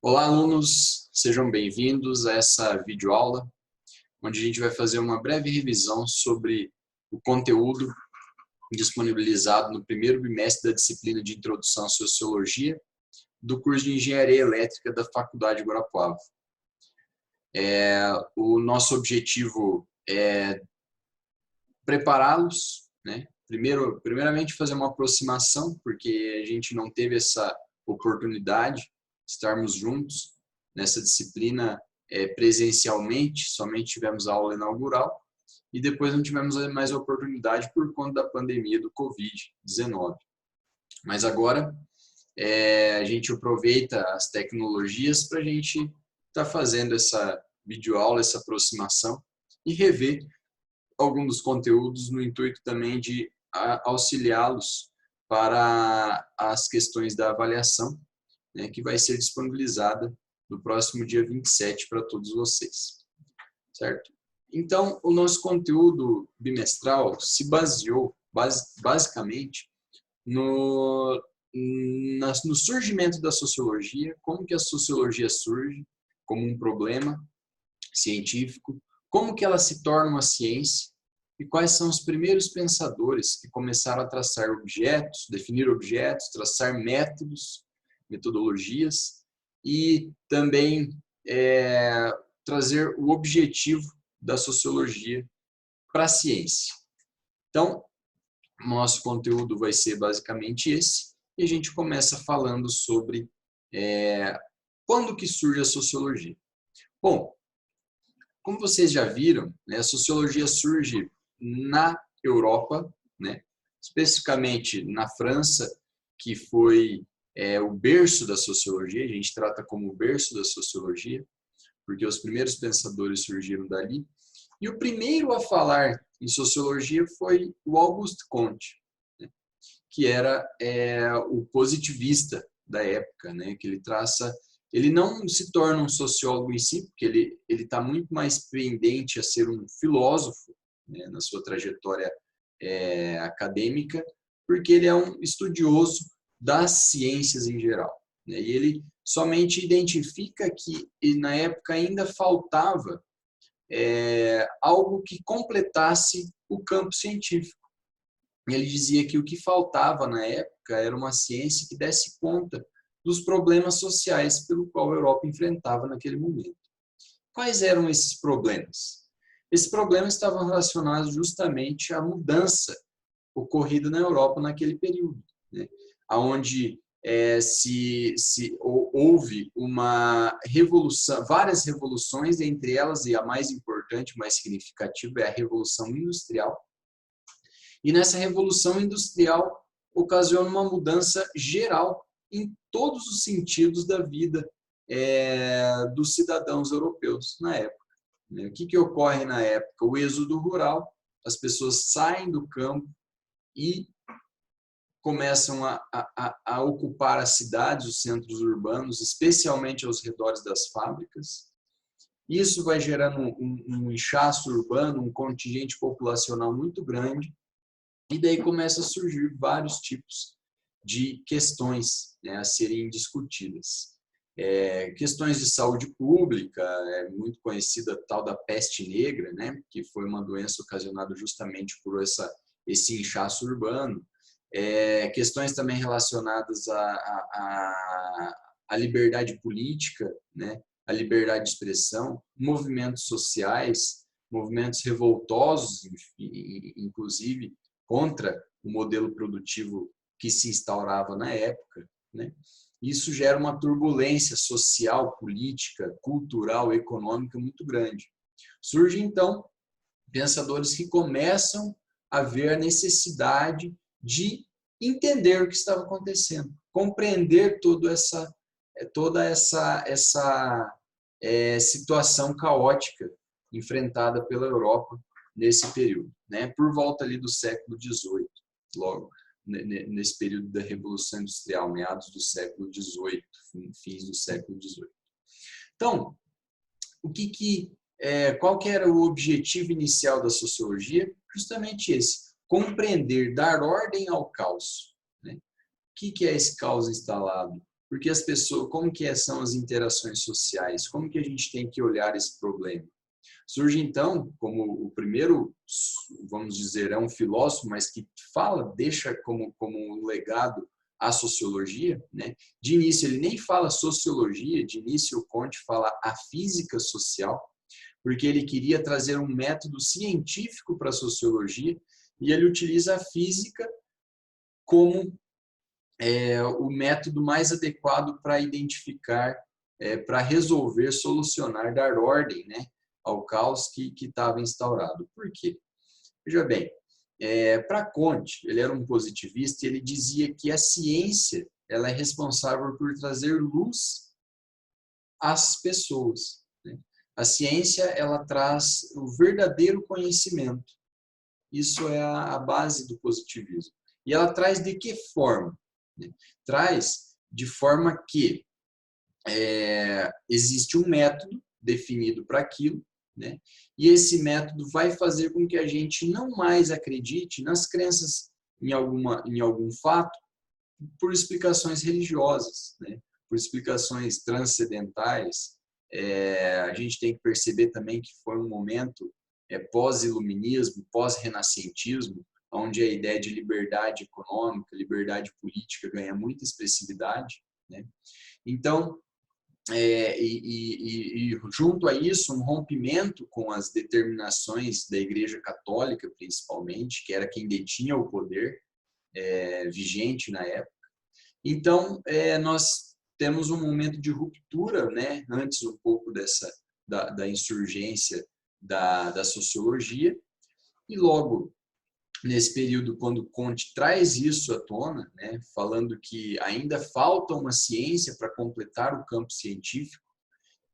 Olá, alunos! Sejam bem-vindos a essa videoaula, onde a gente vai fazer uma breve revisão sobre o conteúdo disponibilizado no primeiro bimestre da disciplina de Introdução à Sociologia do curso de Engenharia Elétrica da Faculdade Guarapuava. O nosso objetivo é prepará-los, né? Primeiramente fazer uma aproximação, porque a gente não teve essa oportunidade de estarmos juntos nessa disciplina presencialmente, somente tivemos a aula inaugural e depois não tivemos mais a oportunidade por conta da pandemia do Covid-19. Mas agora a gente aproveita as tecnologias para a gente estar fazendo essa videoaula, essa aproximação e rever alguns dos conteúdos no intuito também de auxiliá-los para as questões da avaliação, né, que vai ser disponibilizada no próximo dia 27 para todos vocês, certo? Então, o nosso conteúdo bimestral se baseou basicamente no surgimento da sociologia, como que a sociologia surge como um problema científico, como que ela se torna uma ciência e quais são os primeiros pensadores que começaram a traçar objetos, definir objetos, traçar métodos, metodologias e também trazer o objetivo da sociologia para a ciência. Então, nosso conteúdo vai ser basicamente esse e a gente começa falando sobre quando que surge a sociologia. Bom, como vocês já viram, né, a sociologia surge na Europa, né, especificamente na França, que foi o berço da sociologia, a gente trata como o berço da sociologia, porque os primeiros pensadores surgiram dali. E o primeiro a falar em sociologia foi o Auguste Comte, né, que era o positivista da época, né, que ele não se torna um sociólogo em si, porque ele está muito mais pendente a ser um filósofo, né, na sua trajetória acadêmica, porque ele é um estudioso das ciências em geral, né, e ele somente identifica que na época ainda faltava algo que completasse o campo científico. Ele dizia que o que faltava na época era uma ciência que desse conta dos problemas sociais pelo qual a Europa enfrentava naquele momento. Quais eram esses problemas? Esses problemas estavam relacionados justamente à mudança ocorrida na Europa naquele período, né? Onde houve uma revolução, várias revoluções, entre elas, e a mais importante, mais significativa, é a Revolução Industrial. E nessa Revolução Industrial ocasiona uma mudança geral em todos os sentidos da vida dos cidadãos europeus na época. O que ocorre na época? O êxodo rural, as pessoas saem do campo e começam a ocupar as cidades, os centros urbanos, especialmente aos redores das fábricas. Isso vai gerando um inchaço urbano, um contingente populacional muito grande, e daí começa a surgir vários tipos de questões, né, a serem discutidas. Questões de saúde pública, muito conhecida a tal da peste negra, né, que foi uma doença ocasionada justamente por esse inchaço urbano. Questões também relacionadas à liberdade política, né, à liberdade de expressão, movimentos sociais, movimentos revoltosos, inclusive, contra o modelo produtivo que se instaurava na época, né? Isso gera uma turbulência social, política, cultural, econômica muito grande. Surgem, então, pensadores que começam a ver a necessidade de entender o que estava acontecendo, compreender toda essa situação caótica enfrentada pela Europa nesse período, né? Por volta ali do século XVIII, logo nesse período da Revolução Industrial, meados do século XVIII, fins do século XVIII. Então, qual que era o objetivo inicial da sociologia? Justamente esse, compreender, dar ordem ao caos, né? O que é esse caos instalado? Porque as pessoas, como que são as interações sociais? Como que a gente tem que olhar esse problema? Surge então, como o primeiro, vamos dizer, é um filósofo, mas que fala, deixa como um legado a sociologia, né? De início ele nem fala sociologia, de início o Comte fala a física social, porque ele queria trazer um método científico para a sociologia, e ele utiliza a física como o método mais adequado para identificar, para resolver, solucionar, dar ordem, né, ao caos que estava instaurado. Por quê? Veja bem, para Comte, ele era um positivista e ele dizia que a ciência ela é responsável por trazer luz às pessoas, né? A ciência ela traz o verdadeiro conhecimento. Isso é a base do positivismo. E ela traz de que forma? Traz de forma que existe um método definido para aquilo, né? E esse método vai fazer com que a gente não mais acredite nas crenças em algum fato por explicações religiosas, né? Por explicações transcendentais. A gente tem que perceber também que foi um momento pós-iluminismo, pós-renascentismo, onde a ideia de liberdade econômica, liberdade política ganha muita expressividade, né? Então, junto a isso, um rompimento com as determinações da Igreja Católica, principalmente, que era quem detinha o poder vigente na época. Então, nós temos um momento de ruptura, né? Antes um pouco da insurgência da sociologia, e logo nesse período, quando Comte traz isso à tona, né, falando que ainda falta uma ciência para completar o campo científico,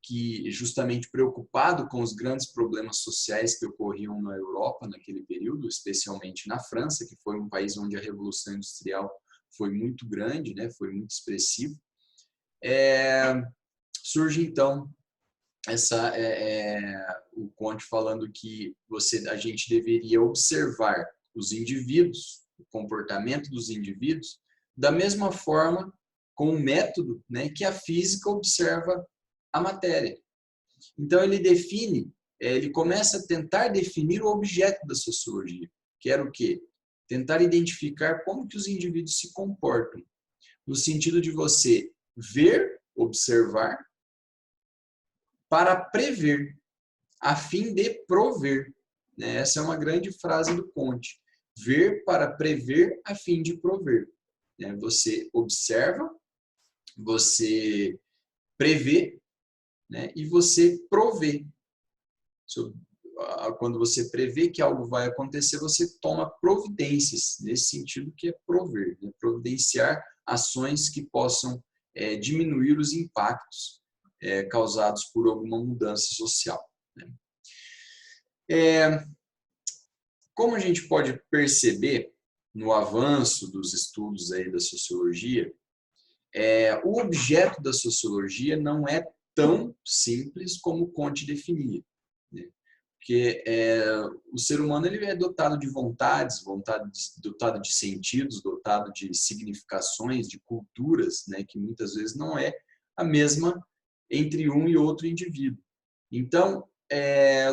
que justamente preocupado com os grandes problemas sociais que ocorriam na Europa naquele período, especialmente na França, que foi um país onde a Revolução Industrial foi muito grande, né, foi muito expressivo, surge então o Comte falando que a gente deveria observar os indivíduos, o comportamento dos indivíduos, da mesma forma, com o método, né, que a física observa a matéria. Então ele começa a tentar definir o objeto da sociologia, que era o quê? Tentar identificar como que os indivíduos se comportam, no sentido de você ver, observar, para prever, a fim de prover. Essa é uma grande frase do Comte. Ver para prever, a fim de prover. Você observa, você prevê, né, e você provê. Quando você prevê que algo vai acontecer, você toma providências, nesse sentido que é prover, né? Providenciar ações que possam diminuir os impactos causados por alguma mudança social, né? Como a gente pode perceber no avanço dos estudos aí da sociologia, o objeto da sociologia não é tão simples como Comte definia, né? Porque o ser humano ele é dotado de vontades, dotado de sentidos, dotado de significações, de culturas, né, que muitas vezes não é a mesma entre um e outro indivíduo. Então,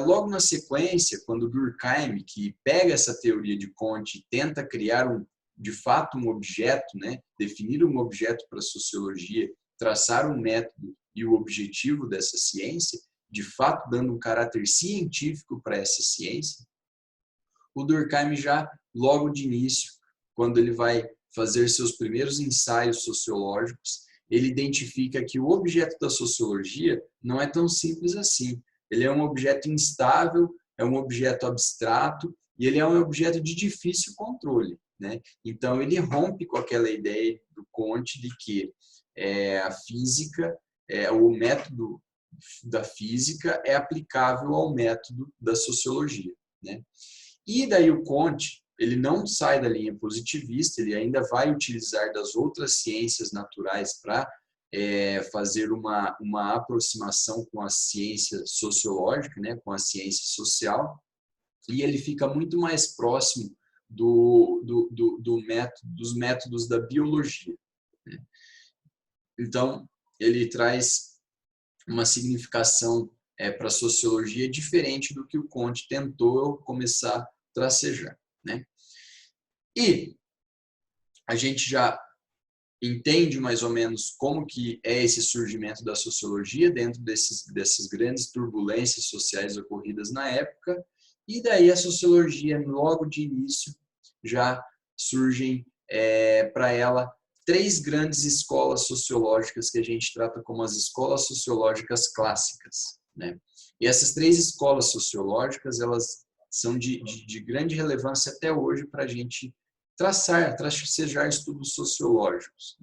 logo na sequência, quando Durkheim, que pega essa teoria de Comte e tenta criar de fato um objeto, né, definir um objeto para a sociologia, traçar um método e o objetivo dessa ciência, de fato dando um caráter científico para essa ciência, o Durkheim já logo de início, quando ele vai fazer seus primeiros ensaios sociológicos, ele identifica que o objeto da sociologia não é tão simples assim. Ele é um objeto instável, é um objeto abstrato e ele é um objeto de difícil controle, né? Então ele rompe com aquela ideia do Comte de que a física, o método da física é aplicável ao método da sociologia, né? E daí o Comte, ele não sai da linha positivista, ele ainda vai utilizar das outras ciências naturais para fazer uma aproximação com a ciência sociológica, né, com a ciência social, e ele fica muito mais próximo dos métodos da biologia, né? Então, ele traz uma significação para a sociologia diferente do que o Comte tentou começar a tracejar, né? E a gente já entende mais ou menos como que é esse surgimento da sociologia dentro dessas grandes turbulências sociais ocorridas na época, e daí a sociologia, logo de início, já surgem para ela 3 grandes escolas sociológicas que a gente trata como as escolas sociológicas clássicas, né? E essas 3 escolas sociológicas, elas são de grande relevância até hoje para a gente tracejar estudos sociológicos.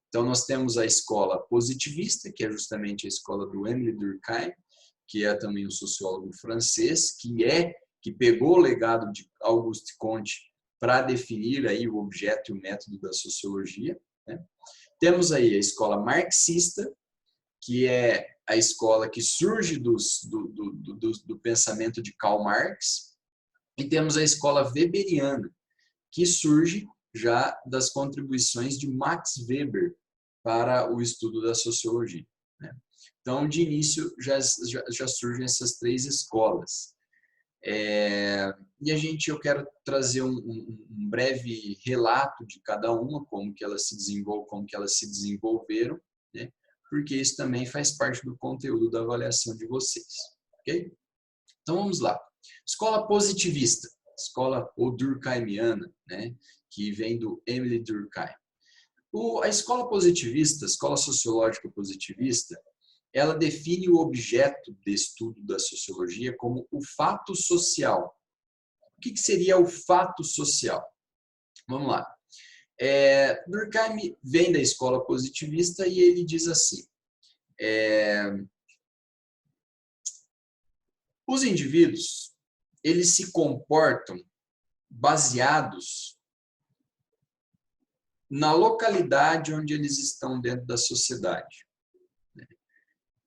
Então, nós temos a escola positivista, que é justamente a escola do Émile Durkheim, que é também um sociólogo francês, que pegou o legado de Auguste Comte para definir aí o objeto e o método da sociologia, né? Temos aí a escola marxista, que é a escola que surge do pensamento de Karl Marx, e temos a escola weberiana, que surge já das contribuições de Max Weber para o estudo da sociologia, né? Então, de início, já surgem essas 3 escolas. E eu quero trazer um breve relato de cada uma, como que elas se desenvolveram, né? Porque isso também faz parte do conteúdo da avaliação de vocês, ok? Então, vamos lá. Escola positivista, escola durkheimiana, né? Que vem do Émile Durkheim. A escola positivista, a escola sociológica positivista, ela define o objeto de estudo da sociologia como o fato social. O que seria o fato social? Vamos lá. Durkheim vem da escola positivista e ele diz assim: os indivíduos, eles se comportam baseados na localidade onde eles estão dentro da sociedade.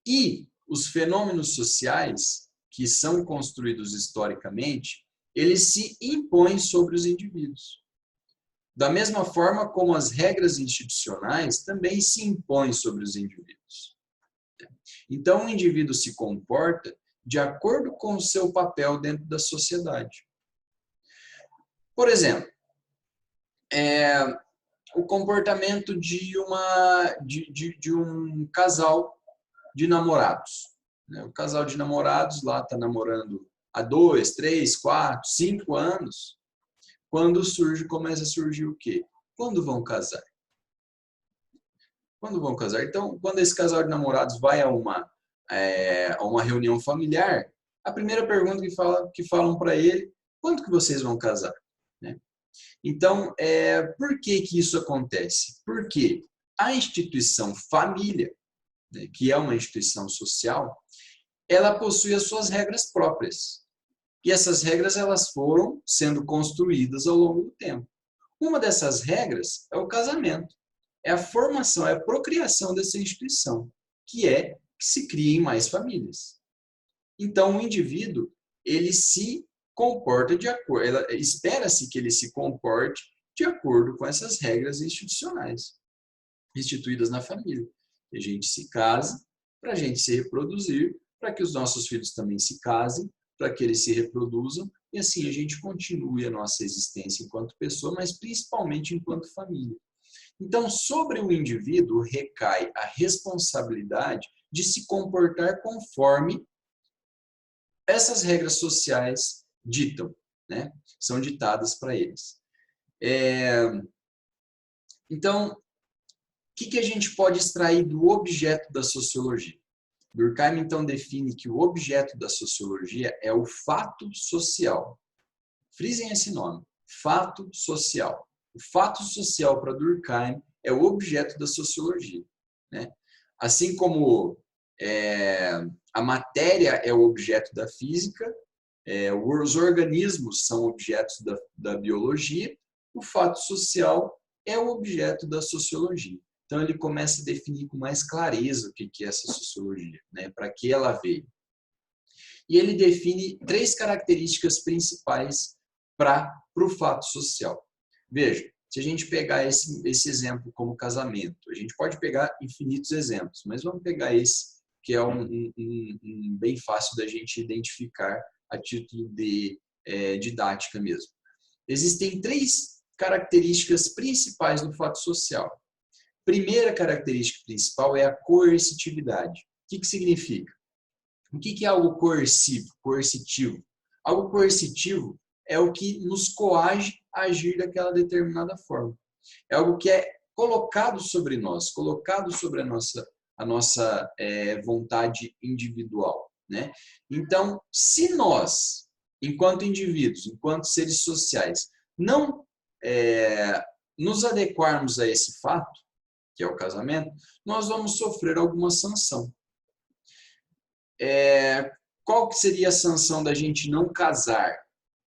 E os fenômenos sociais, que são construídos historicamente, eles se impõem sobre os indivíduos. Da mesma forma como as regras institucionais também se impõem sobre os indivíduos. Então, o indivíduo se comporta de acordo com o seu papel dentro da sociedade. Por exemplo, o comportamento de um casal de namorados. O casal de namorados lá está namorando há 2, 3, 4, 5 anos. Quando começa a surgir o quê? Quando vão casar? Quando vão casar? Então, quando esse casal de namorados vai a uma reunião familiar, a primeira pergunta que falam para ele: quando que vocês vão casar? Né? Então, por que isso acontece? Porque a instituição família, né, que é uma instituição social, ela possui as suas regras próprias. E essas regras elas foram sendo construídas ao longo do tempo. Uma dessas regras é o casamento. É a formação, é a procriação dessa instituição, que se criem mais famílias. Então, o indivíduo, ele se comporta de acordo, espera-se que ele se comporte de acordo com essas regras institucionais, instituídas na família. A gente se casa para a gente se reproduzir, para que os nossos filhos também se casem, para que eles se reproduzam, e assim a gente continue a nossa existência enquanto pessoa, mas principalmente enquanto família. Então, sobre o indivíduo recai a responsabilidade de se comportar conforme essas regras sociais ditam, né? São ditadas para eles. Então, o que a gente pode extrair do objeto da sociologia? Durkheim, então, define que o objeto da sociologia é o fato social. Frisem esse nome, fato social. O fato social para Durkheim é o objeto da sociologia, né? Assim como a matéria é o objeto da física, os organismos são objetos da biologia, o fato social é o objeto da sociologia. Então, ele começa a definir com mais clareza o que é essa sociologia, né? Para que ela veio. E ele define 3 características principais para o fato social. Veja, Se a gente pegar esse exemplo como casamento, a gente pode pegar infinitos exemplos, mas vamos pegar esse, que é um bem fácil da gente identificar a título de didática mesmo. Existem 3 características principais do fato social. Primeira característica principal é a coercitividade. O que significa? O que é algo coercitivo? Algo coercitivo é o que nos coage a agir daquela determinada forma. É algo que é colocado sobre nós, colocado sobre a nossa vontade individual, né? Então, se nós, enquanto indivíduos, enquanto seres sociais, não nos adequarmos a esse fato, que é o casamento, nós vamos sofrer alguma sanção. Qual que seria a sanção da gente não casar,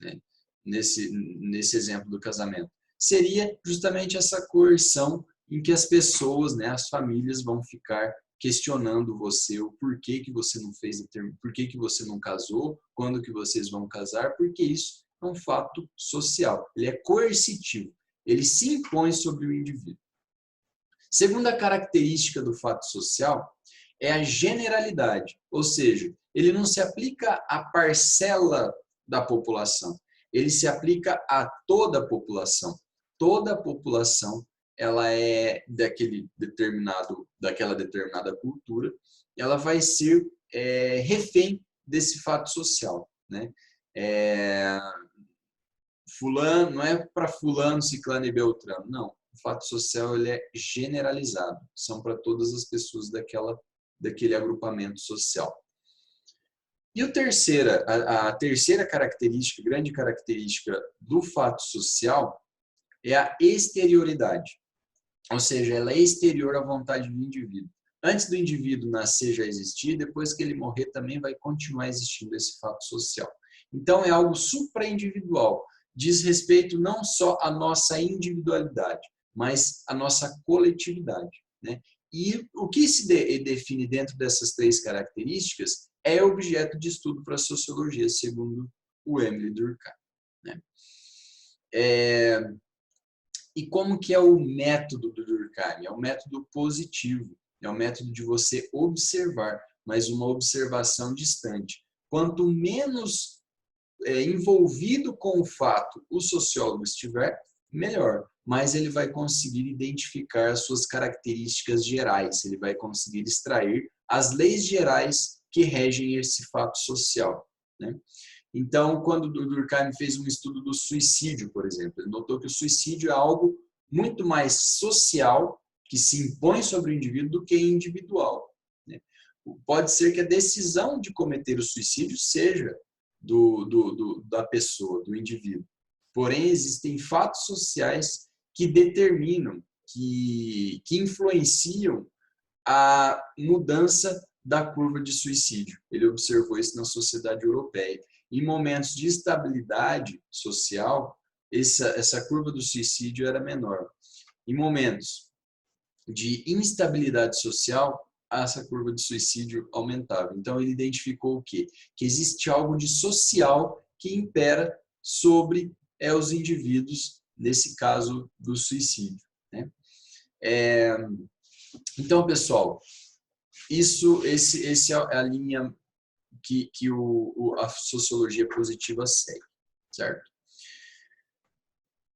né? Nesse exemplo do casamento? Seria justamente essa coerção em que as pessoas, né, as famílias vão ficar questionando você, o porquê que você não fez, porquê que você não casou, quando que vocês vão casar, porque isso é um fato social, ele é coercitivo, ele se impõe sobre o indivíduo. Segunda característica do fato social é a generalidade, ou seja, ele não se aplica à parcela da população, ele se aplica a toda a população. Toda a população ela é daquela determinada cultura, ela vai ser refém desse fato social, né? Fulano, não é para fulano, ciclano e beltrano, não. O fato social ele é generalizado, são para todas as pessoas daquele agrupamento social. E a terceira característica, grande característica do fato social é a exterioridade, ou seja, ela é exterior à vontade do indivíduo. Antes do indivíduo nascer já existir, depois que ele morrer também vai continuar existindo esse fato social. Então é algo supraindividual, diz respeito não só à nossa individualidade, mas à nossa coletividade, né? E o que se define dentro dessas 3 características é objeto de estudo para a sociologia, segundo o Émile Durkheim, né? E como que é o método do Durkheim? É um método positivo, é um método de você observar, mas uma observação distante. Quanto menos envolvido com o fato o sociólogo estiver, melhor. Mas ele vai conseguir identificar as suas características gerais, ele vai conseguir extrair as leis gerais que regem esse fato social, né? Então, quando o Durkheim fez um estudo do suicídio, por exemplo, ele notou que o suicídio é algo muito mais social, que se impõe sobre o indivíduo, do que individual, né? Pode ser que a decisão de cometer o suicídio seja da pessoa, do indivíduo. Porém, existem fatos sociais que determinam, que influenciam a mudança da curva de suicídio. Ele observou isso na sociedade europeia. Em momentos de estabilidade social, essa curva do suicídio era menor. Em momentos de instabilidade social, essa curva de suicídio aumentava. Então, ele identificou o quê? Que existe algo de social que impera sobre os indivíduos, nesse caso do suicídio, né? Então, pessoal, esse é a linha que a sociologia positiva segue, certo?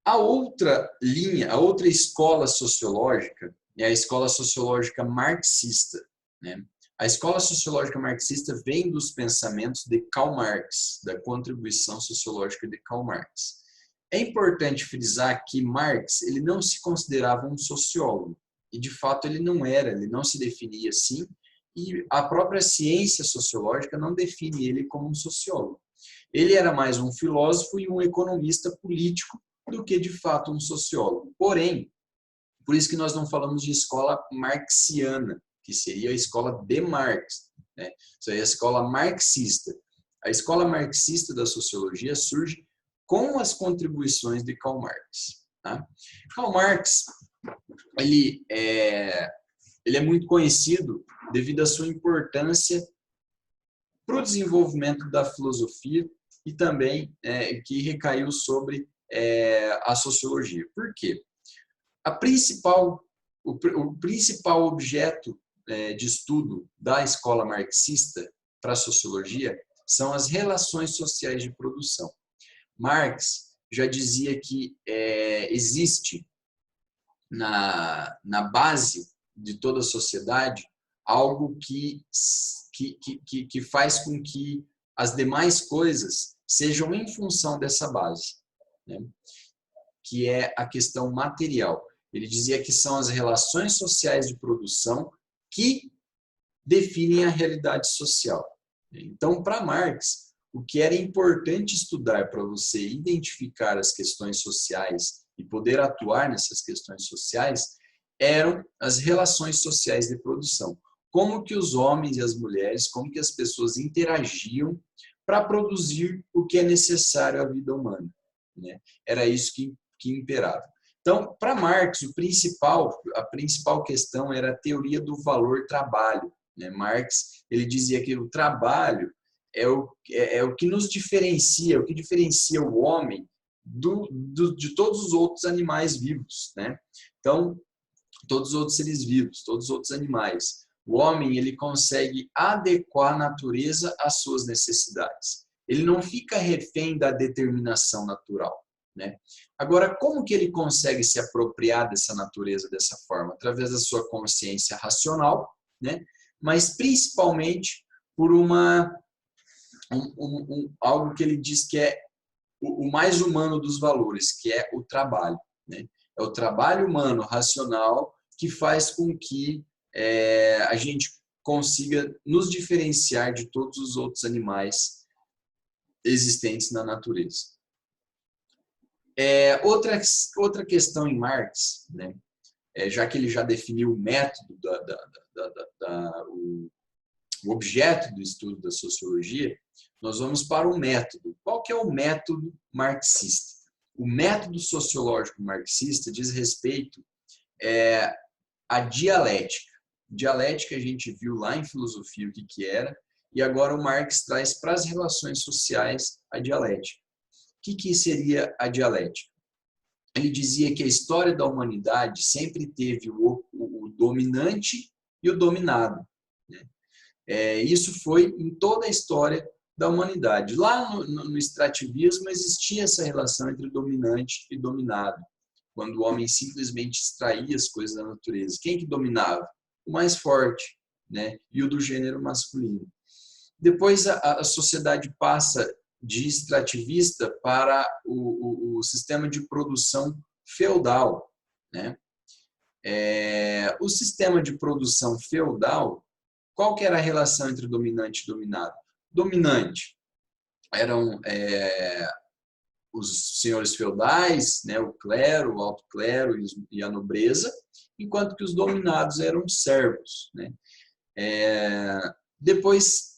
A outra linha, a outra escola sociológica é a escola sociológica marxista, né? A escola sociológica marxista vem dos pensamentos de Karl Marx, da contribuição sociológica de Karl Marx. É importante frisar que Marx ele não se considerava um sociólogo, e de fato ele não era, ele não se definia assim, e a própria ciência sociológica não define ele como um sociólogo. Ele era mais um filósofo e um economista político do que de fato um sociólogo. Porém, por isso que nós não falamos de escola marxiana, que seria a escola de Marx, né? Isso aí é a escola marxista. A escola marxista da sociologia surge com as contribuições de Karl Marx, tá? Karl Marx ele é muito conhecido devido à sua importância para o desenvolvimento da filosofia e também que recaiu sobre a sociologia. Por quê? O principal objeto de estudo da escola marxista para a sociologia são as relações sociais de produção. Marx já dizia que existe na base de toda a sociedade algo que faz com que as demais coisas sejam em função dessa base, né? Que é a questão material. Ele dizia que são as relações sociais de produção que definem a realidade social. Então, para Marx, o que era importante estudar para você identificar as questões sociais e poder atuar nessas questões sociais eram as relações sociais de produção. Como que os homens e as mulheres, como que as pessoas interagiam para produzir o que é necessário à vida humana, né? Era isso que imperava. Então, para Marx, a principal questão era a teoria do valor-trabalho, né? Marx, ele dizia que o trabalho é o que nos diferencia, o que diferencia o homem de todos os outros animais vivos, né? Então, todos os outros seres vivos, todos os outros animais. O homem, ele consegue adequar a natureza às suas necessidades. Ele não fica refém da determinação natural, né? Agora, como que ele consegue se apropriar dessa natureza dessa forma? Através da sua consciência racional, né? Mas principalmente por algo que ele diz que é o mais humano dos valores, que é o trabalho, né? É o trabalho humano, racional, que faz com que a gente consiga nos diferenciar de todos os outros animais existentes na natureza. Outra questão em Marx, né? Já que ele já definiu o método, o objeto do estudo da sociologia, nós vamos para o método. Qual que é o método marxista? O método sociológico marxista diz respeito à dialética. Dialética a gente viu lá em filosofia o que era, e agora o Marx traz para as relações sociais a dialética. O que seria a dialética? Ele dizia que a história da humanidade sempre teve o dominante e o dominado, né? Isso foi em toda a história da humanidade. Lá no extrativismo existia essa relação entre dominante e dominado, quando o homem simplesmente extraía as coisas da natureza. Quem que dominava? O mais forte, né? E o do gênero masculino. Depois a sociedade passa de extrativista para o sistema de produção feudal, né? O sistema de produção feudal, qual que era a relação entre dominante e dominado? Dominante eram os senhores feudais, né, o clero, o alto clero e a nobreza, enquanto que os dominados eram os servos, né? Depois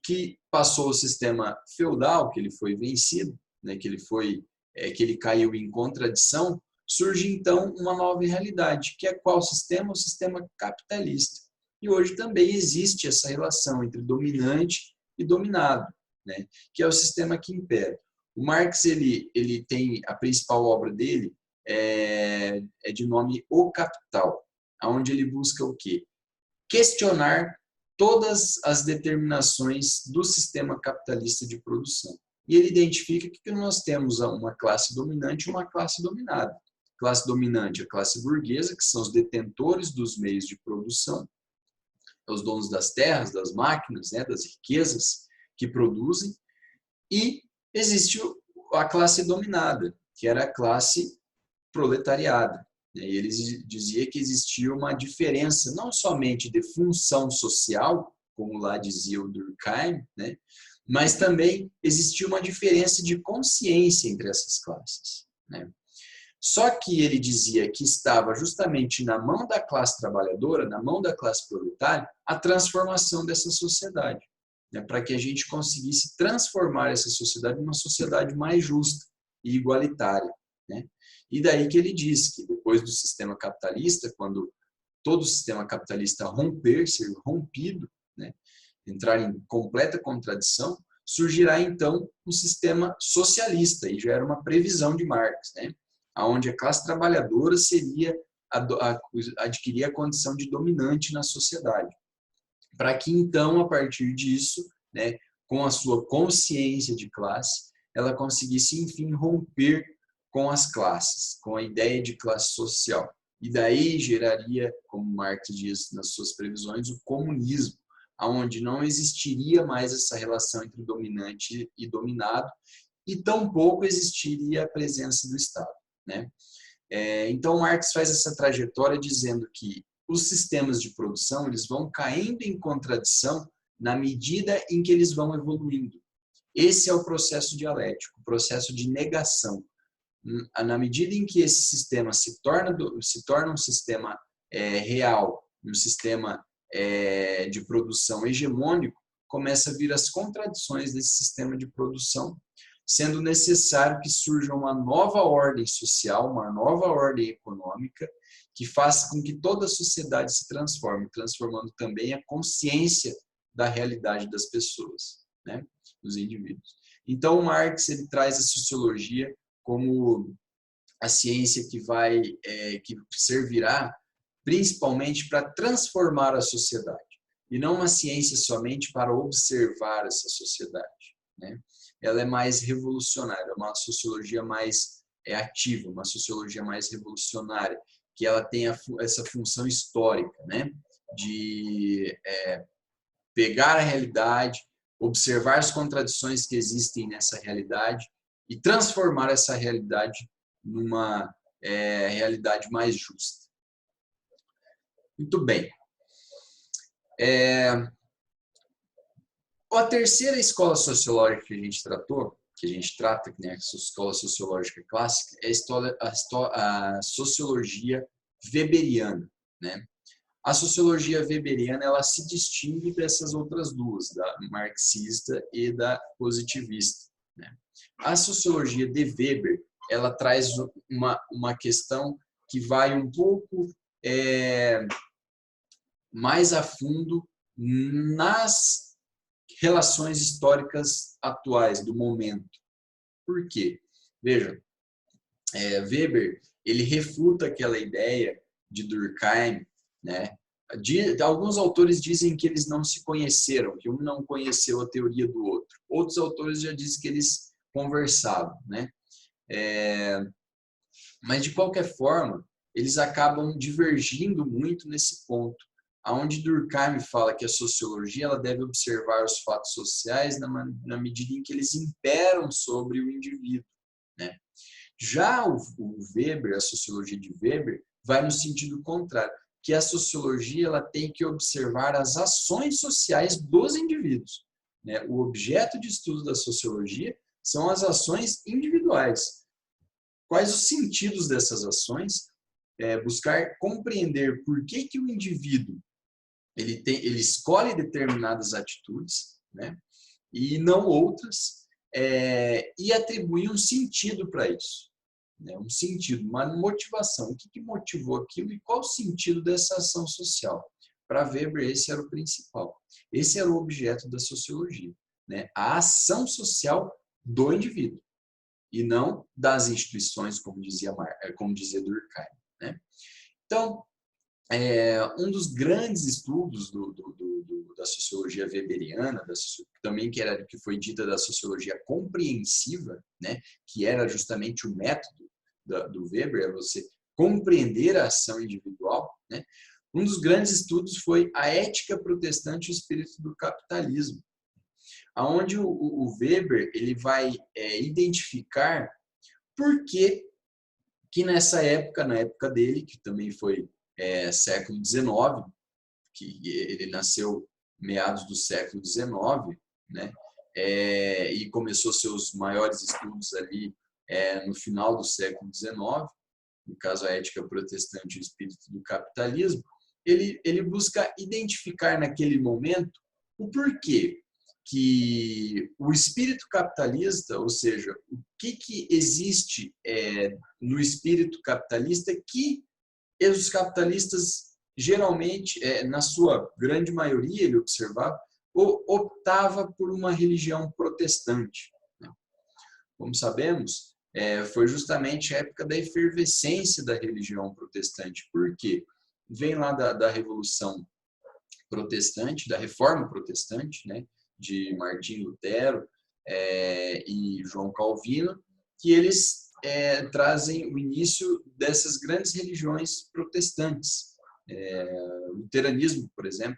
que passou o sistema feudal, que ele foi vencido, né, que ele caiu em contradição, surge então uma nova realidade, que é qual sistema? O sistema capitalista. E hoje também existe essa relação entre dominante e dominado, né, que é o sistema que impera. O Marx, ele tem a principal obra dele é de nome O Capital, onde ele busca o quê? Questionar todas as determinações do sistema capitalista de produção. E ele identifica que nós temos uma classe dominante e uma classe dominada. Classe dominante, a classe burguesa, que são os detentores dos meios de produção, os donos das terras, das máquinas, né, das riquezas que produzem, e existe a classe dominada, que era a classe proletariada. E eles diziam que existia uma diferença não somente de função social, como lá dizia o Durkheim, né, mas também existia uma diferença de consciência entre essas classes, né. Só que ele dizia que estava justamente na mão da classe trabalhadora, na mão da classe proletária, a transformação dessa sociedade, né, para que a gente conseguisse transformar essa sociedade numa sociedade mais justa e igualitária, né. E daí que ele diz que depois do sistema capitalista, quando todo o sistema capitalista romper, ser rompido, né, entrar em completa contradição, surgirá então um sistema socialista, e já era uma previsão de Marx, né, onde a classe trabalhadora seria adquirir a condição de dominante na sociedade. Para que então, a partir disso, né, com a sua consciência de classe, ela conseguisse, enfim, romper com as classes, com a ideia de classe social. E daí geraria, como Marx diz nas suas previsões, o comunismo, onde não existiria mais essa relação entre dominante e dominado, e tampouco existiria a presença do Estado, né? Então, Marx faz essa trajetória dizendo que os sistemas de produção eles vão caindo em contradição na medida em que eles vão evoluindo. Esse é o processo dialético, o processo de negação. Na medida em que esse sistema se torna um sistema real, um sistema de produção hegemônico, começa a vir as contradições desse sistema de produção, sendo necessário que surja uma nova ordem social, uma nova ordem econômica, que faça com que toda a sociedade se transforme, transformando também a consciência da realidade das pessoas, né, dos indivíduos. Então, Marx ele traz a sociologia como a ciência que servirá principalmente para transformar a sociedade, e não uma ciência somente para observar essa sociedade, né? Ela é mais revolucionária, uma sociologia mais ativa, uma sociologia mais revolucionária, que ela tem essa função histórica, né? De pegar a realidade, observar as contradições que existem nessa realidade e transformar essa realidade numa realidade mais justa. Muito bem. A terceira escola sociológica que a gente trata, que é a escola sociológica clássica, é a sociologia weberiana, né? A sociologia weberiana ela se distingue dessas outras duas, da marxista e da positivista, né? A sociologia de Weber ela traz uma questão que vai um pouco mais a fundo nas relações históricas atuais do momento. Por quê? Veja, Weber ele refuta aquela ideia de Durkheim, né? Alguns autores dizem que eles não se conheceram, que um não conheceu a teoria do outro. Outros autores já dizem que eles conversavam, né? Mas de qualquer forma, eles acabam divergindo muito nesse ponto, aonde Durkheim fala que a sociologia ela deve observar os fatos sociais na medida em que eles imperam sobre o indivíduo, né? Já o Weber, a sociologia de Weber, vai no sentido contrário, que a sociologia ela tem que observar as ações sociais dos indivíduos, né? O objeto de estudo da sociologia são as ações individuais. Quais os sentidos dessas ações? Buscar compreender por que o indivíduo ele escolhe determinadas atitudes, né, e não outras, e atribuir um sentido para isso, né, um sentido, uma motivação. O que motivou aquilo e qual o sentido dessa ação social? Para Weber, esse era o principal. Esse era o objeto da sociologia, né, a ação social do indivíduo e não das instituições, como dizia Durkheim, né? Então, um dos grandes estudos da sociologia weberiana, também que foi dita da sociologia compreensiva, né, que era justamente o método do Weber, você compreender a ação individual, né? Um dos grandes estudos foi a ética protestante e o espírito do capitalismo, aonde o Weber ele vai identificar por que nessa época, na época dele, que também foi século XIX, que ele nasceu meados do século XIX, né? E começou seus maiores estudos ali no final do século XIX, no caso a ética protestante e o espírito do capitalismo. Ele busca identificar naquele momento o porquê que o espírito capitalista, ou seja, o que existe no espírito capitalista que os capitalistas geralmente, na sua grande maioria, ele observava, optava por uma religião protestante, né? Como sabemos, foi justamente a época da efervescência da religião protestante. Por quê? Vem lá da Revolução Protestante, da Reforma Protestante, né, de Martim Lutero e João Calvino, que eles trazem o início dessas grandes religiões protestantes. O luteranismo, por exemplo,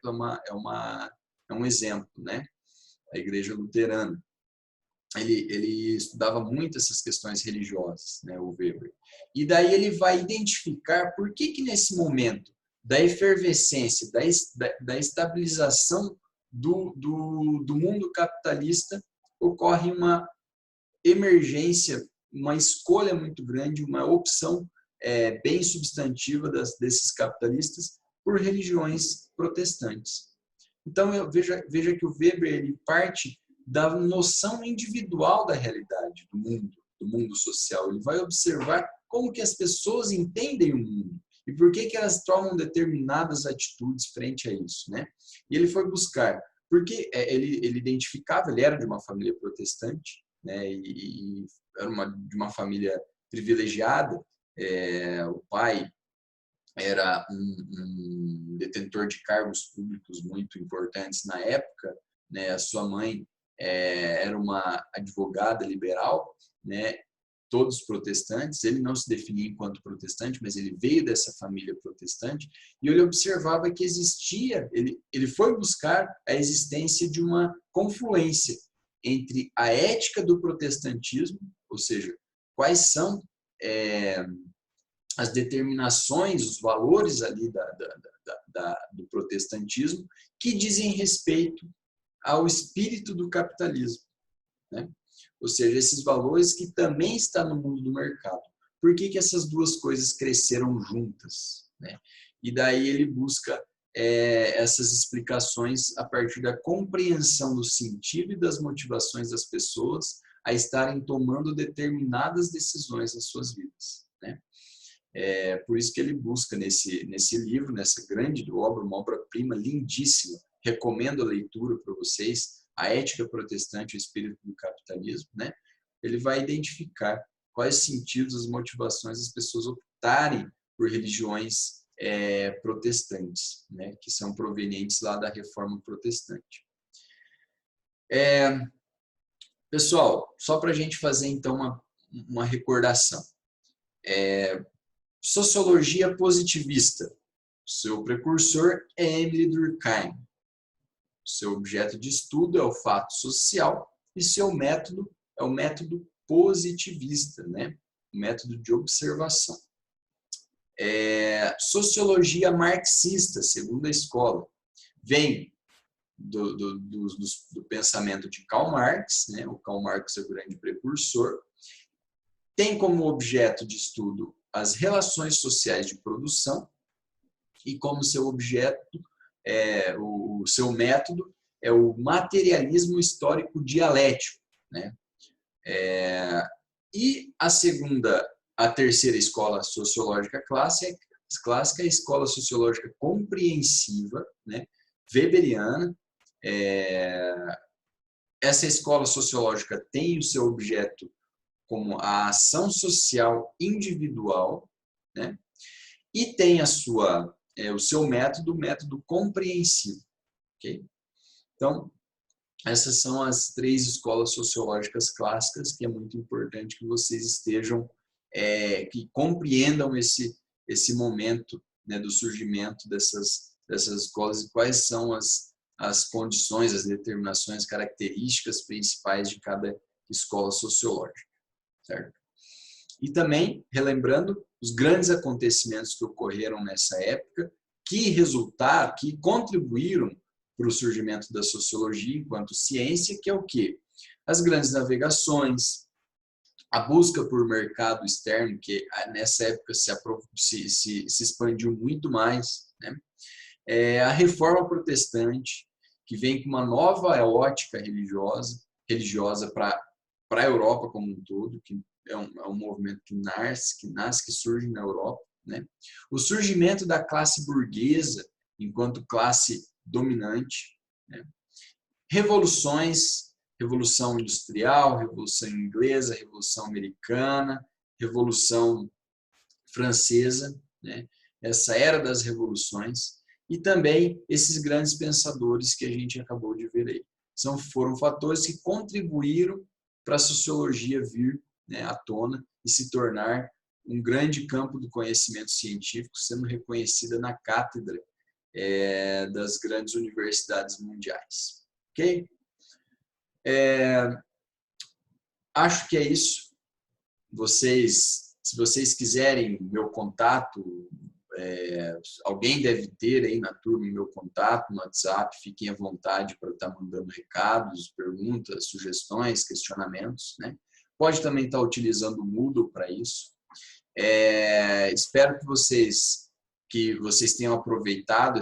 é um exemplo, né? A Igreja Luterana. Ele estudava muito essas questões religiosas, né, o Weber. E daí ele vai identificar por que nesse momento da efervescência, da estabilização do mundo capitalista, ocorre uma emergência, uma escolha muito grande, uma opção bem substantiva desses capitalistas por religiões protestantes. Então, veja que o Weber ele parte da noção individual da realidade do mundo social. Ele vai observar como que as pessoas entendem o mundo e por que elas tomam determinadas atitudes frente a isso, né? E ele foi buscar, porque ele identificava, ele era de uma família protestante, né? E era de uma família privilegiada. O pai era um detentor de cargos públicos muito importantes na época, né? A sua mãe era uma advogada liberal, né? Todos protestantes. Ele não se definia enquanto protestante, mas ele veio dessa família protestante e ele observava que existia, ele foi buscar a existência de uma confluência entre a ética do protestantismo, ou seja, quais são as determinações, os valores ali do protestantismo que dizem respeito ao espírito do capitalismo, né? Ou seja, esses valores que também estão no mundo do mercado. Por que essas duas coisas cresceram juntas, né? E daí ele busca essas explicações a partir da compreensão do sentido e das motivações das pessoas a estarem tomando determinadas decisões nas suas vidas, né? Por isso que ele busca nesse livro, nessa grande obra, uma obra-prima lindíssima, recomendo a leitura para vocês, A Ética Protestante e o Espírito do Capitalismo, né? Ele vai identificar quais sentidos, as motivações das pessoas optarem por religiões protestantes, né? Que são provenientes lá da Reforma Protestante. Pessoal, só para a gente fazer então uma recordação. Sociologia positivista. Seu precursor é Emile Durkheim. Seu objeto de estudo é o fato social e seu método é o método positivista, né? O método de observação. Sociologia marxista, segunda escola, vem do pensamento de Karl Marx, né? O Karl Marx é o grande precursor. Tem como objeto de estudo as relações sociais de produção e como seu objeto, o seu método é o materialismo histórico dialético, né? E a terceira escola sociológica clássica é a escola sociológica compreensiva, né? Weberiana. Essa escola sociológica tem o seu objeto como a ação social individual, né? E tem o seu método, o método compreensivo. Okay? Então, essas são as 3 escolas sociológicas clássicas que é muito importante que vocês estejam, que compreendam esse momento, né, do surgimento dessas escolas e quais são as condições, as determinações, características principais de cada escola sociológica. Certo? E também, relembrando os grandes acontecimentos que ocorreram nessa época, que contribuíram para o surgimento da sociologia enquanto ciência, que é o quê? As grandes navegações, a busca por mercado externo, que nessa época se expandiu muito mais, né? A reforma protestante, que vem com uma nova ótica religiosa para a Europa como um todo, que é um movimento que nasce, que surge na Europa, né? O surgimento da classe burguesa enquanto classe dominante, né? Revoluções, Revolução Industrial, Revolução Inglesa, Revolução Americana, Revolução Francesa, né? Essa era das revoluções, e também esses grandes pensadores que a gente acabou de ver aí. Foram fatores que contribuíram para a sociologia vir, né, à tona e se tornar um grande campo do conhecimento científico, sendo reconhecida na cátedra das grandes universidades mundiais. Ok? Acho que é isso. Se vocês quiserem meu contato, alguém deve ter aí na turma meu contato no WhatsApp, fiquem à vontade para estar mandando recados, perguntas, sugestões, questionamentos, né? Pode também estar utilizando o Moodle para isso. Espero que vocês tenham aproveitado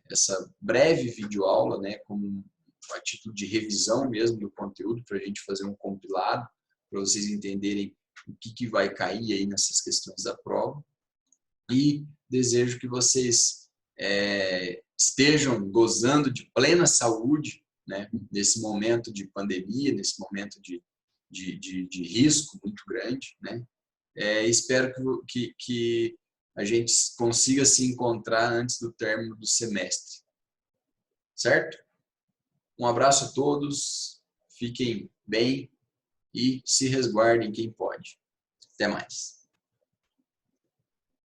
essa breve videoaula, né, como a título de revisão mesmo do conteúdo, para a gente fazer um compilado, para vocês entenderem o que vai cair aí nessas questões da prova. E desejo que vocês estejam gozando de plena saúde, né, nesse momento de pandemia, nesse momento de risco muito grande, né? Espero que a gente consiga se encontrar antes do término do semestre. Certo? Um abraço a todos, fiquem bem e se resguardem quem pode. Até mais.